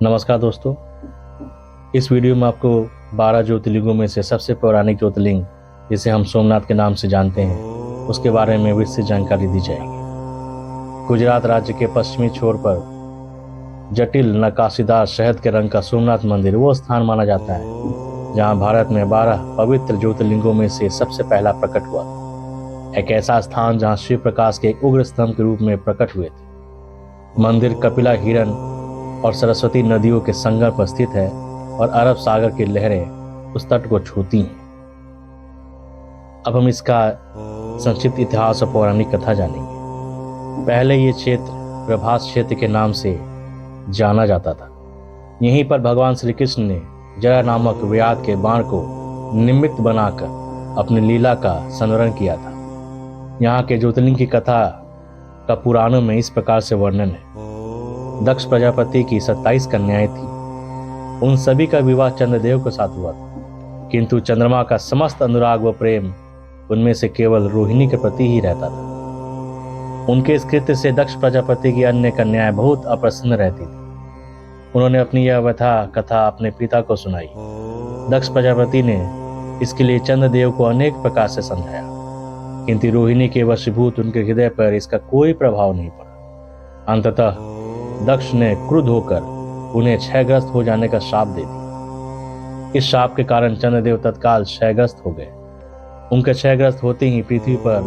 नमस्कार दोस्तों। इस वीडियो में आपको 12 ज्योतिर्लिंगों में से सबसे पौराणिक ज्योतिर्लिंग, जिसे हम सोमनाथ के नाम से जानते हैं, उसके बारे में विस्तृत जानकारी दी जाएगी। गुजरात राज्य के पश्चिमी छोर पर जटिल नक्काशीदार शहद के रंग का सोमनाथ मंदिर वो स्थान माना जाता है जहां भारत में 12 पवित्र ज्योतिर्लिंगों में से सबसे पहला प्रकट हुआ था। एक ऐसा स्थान जहां शिव प्रकाश के एक उग्र स्तंभ के रूप में प्रकट हुए थे। मंदिर कपिला, हिरण और सरस्वती नदियों के संगम पर स्थित है और अरब सागर की लहरें उस तट को छूती हैं। अब हम इसका संक्षिप्त इतिहास और पौराणिक कथा जानेंगे। पहले ये क्षेत्र प्रभास क्षेत्र के नाम से जाना जाता था। यहीं पर भगवान श्री कृष्ण ने जरा नामक व्याध के बाण को निमित्त बनाकर अपनी लीला का संवरण किया था। यहाँ के ज्योतिर्लिंग की कथा का पुराणों में इस प्रकार से वर्णन है। दक्ष प्रजापति की 27 कन्याएं थीं। उन सभी का विवाह चंद्रदेव के साथ हुआ था, किंतु चंद्रमा का समस्त अनुराग व प्रेम उनमें से केवल रोहिणी के प्रति ही रहता था। उनके इस कृत्य से दक्ष प्रजापति की अन्य कन्याएं बहुत अप्रसन्न रहती थी। उन्होंने अपनी यह व्यथा कथा अपने पिता को सुनाई। दक्ष प्रजापति ने इसके लिए चंद्रदेव को अनेक प्रकार से समझाया, किंतु रोहिणी के वशीभूत उनके हृदय पर इसका कोई प्रभाव नहीं पड़ा। अंततः दक्ष ने क्रुद्ध होकर उन्हें क्षयग्रस्त हो जाने का शाप दे दिया। इस शाप के कारण चंद्रदेव तत्काल क्षयग्रस्त हो गए। उनके क्षयग्रस्त होते ही पृथ्वी पर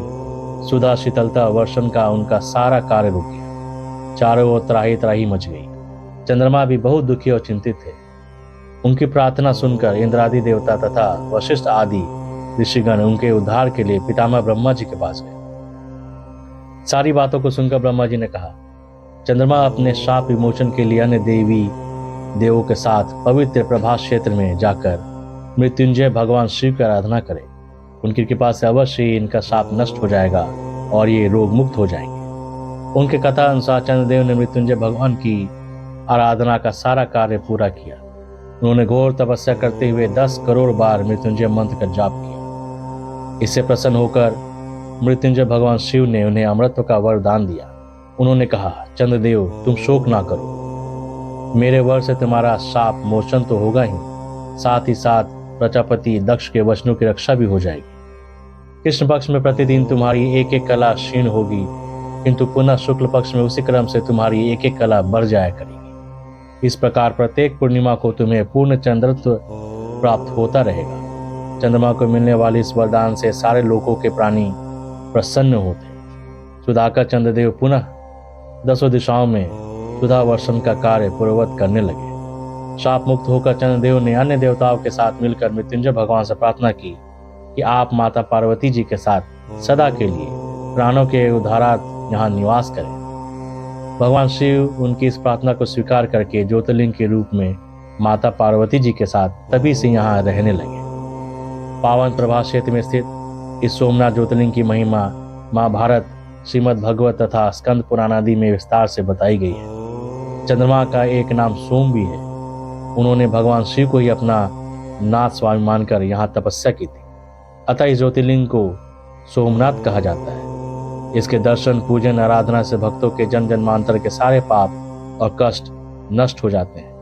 सुधा, शीतलता, वर्षण का उनका सारा कार्य रुक गया। चारों ओर त्राही त्राही मच गई। चंद्रमा भी बहुत दुखी और चिंतित थे। उनकी प्रार्थना सुनकर इंद्रादि देवता तथा वशिष्ठ आदि ऋषिगण उनके उद्धार के लिए पितामह ब्रह्मा जी के पास गए। सारी बातों को सुनकर ब्रह्मा जी ने कहा, चंद्रमा अपने शाप विमोचन के लिए अन्य देवी देवों के साथ पवित्र प्रभास क्षेत्र में जाकर मृत्युंजय भगवान शिव की आराधना करें। उनकी कृपा से अवश्य ही इनका शाप नष्ट हो जाएगा और ये रोग मुक्त हो जाएंगे। उनके कथा अनुसार चंद्रदेव ने मृत्युंजय भगवान की आराधना का सारा कार्य पूरा किया। उन्होंने घोर तपस्या करते हुए 10 करोड़ बार मृत्युंजय मंत्र का जाप किया। इससे प्रसन्न होकर मृत्युंजय भगवान शिव ने उन्हें अमृत का वरदान दिया। उन्होंने कहा, चंद्रदेव, तुम शोक ना करो। मेरे वर से तुम्हारा शाप मोचन तो होगा ही, साथ ही साथ प्रजापति दक्ष के वचनों की रक्षा भी हो जाएगी। कृष्ण पक्ष में प्रतिदिन तुम्हारी एक एक कला क्षीण होगी, किंतु पुनः शुक्ल पक्ष में उसी क्रम से तुम्हारी एक एक कला बढ़ जाया करेगी। इस प्रकार प्रत्येक पूर्णिमा को तुम्हें पूर्ण चंद्रत्व प्राप्त होता रहेगा। चंद्रमा को मिलने वाले इस वरदान से सारे लोकों के प्राणी प्रसन्न होते। सुधाकर चंद्रदेव पुनः 10 दिशाओं में सुधा वर्षण का कार्य पूर्ववत करने लगे। शाप मुक्त होकर चंद्रदेव ने अन्य देवताओं के साथ मिलकर मृत्युंजय भगवान से प्रार्थना की कि आप माता पार्वती जी के साथ सदा के लिए प्राणों के उद्धारार्थ यहाँ निवास करें। भगवान शिव उनकी इस प्रार्थना को स्वीकार करके ज्योतिर्लिंग के रूप में माता पार्वती जी के साथ तभी से यहाँ रहने लगे। पावन प्रभास क्षेत्र में स्थित इस सोमनाथ ज्योतिर्लिंग की महिमा महाभारत, श्रीमद् भगवत तथा स्कंद पुराण आदि में विस्तार से बताई गई है। चंद्रमा का एक नाम सोम भी है। उन्होंने भगवान शिव को ही अपना नाथ स्वामी मानकर यहाँ तपस्या की थी। अतः इस ज्योतिर्लिंग को सोमनाथ कहा जाता है। इसके दर्शन, पूजन, आराधना से भक्तों के जन्म जन्मांतर के सारे पाप और कष्ट नष्ट हो जाते हैं।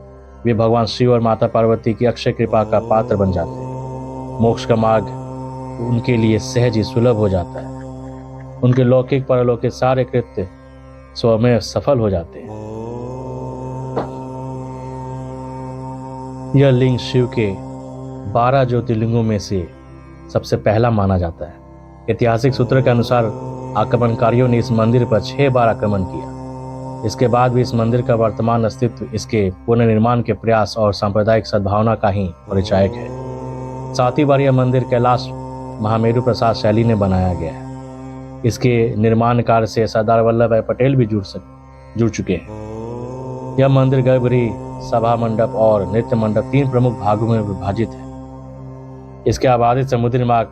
वे भगवान शिव और माता पार्वती की अक्षय कृपा का पात्र बन जाते हैं। मोक्ष का मार्ग उनके लिए सहज ही सुलभ हो जाता है। उनके लौकिक परलौकिक सारे कृत्य स्वयं सफल हो जाते हैं। यह लिंग शिव के 12 ज्योतिर्लिंगों में से सबसे पहला माना जाता है। ऐतिहासिक सूत्रों के अनुसार आक्रमणकारियों ने इस मंदिर पर 6 बार आक्रमण किया। इसके बाद भी इस मंदिर का वर्तमान अस्तित्व इसके पुनर्निर्माण के प्रयास और सांप्रदायिक सद्भावना का ही परिचायक है। 7वीं बार यह मंदिर कैलाश महामेरु प्रसाद शैली ने बनाया गया है। इसके निर्माण कार्य से सरदार वल्लभ भाई पटेल भी जुड़ चुके हैं। यह मंदिर गर्भगृह, सभा मंडप और नृत्य मंडप 3 प्रमुख भागों में विभाजित है। इसके आबादित समुद्री मार्ग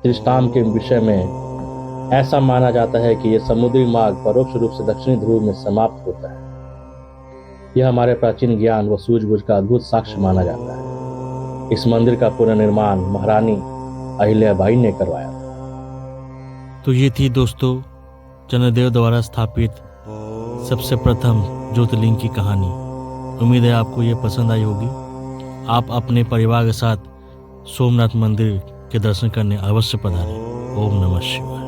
दृष्टांत के विषय में ऐसा माना जाता है कि यह समुद्री मार्ग परोक्ष रूप से दक्षिणी ध्रुव में समाप्त होता है। यह हमारे प्राचीन ज्ञान व सूझबूझ का अद्भुत साक्ष्य माना जाता है। इस मंदिर का पुनर्निर्माण महारानी अहिल्याबाई ने करवाया। तो ये थी दोस्तों चंद्रदेव द्वारा स्थापित सबसे प्रथम ज्योतिर्लिंग की कहानी। उम्मीद है आपको ये पसंद आई होगी। आप अपने परिवार के साथ सोमनाथ मंदिर के दर्शन करने अवश्य पधारें। ओम नमः शिवाय।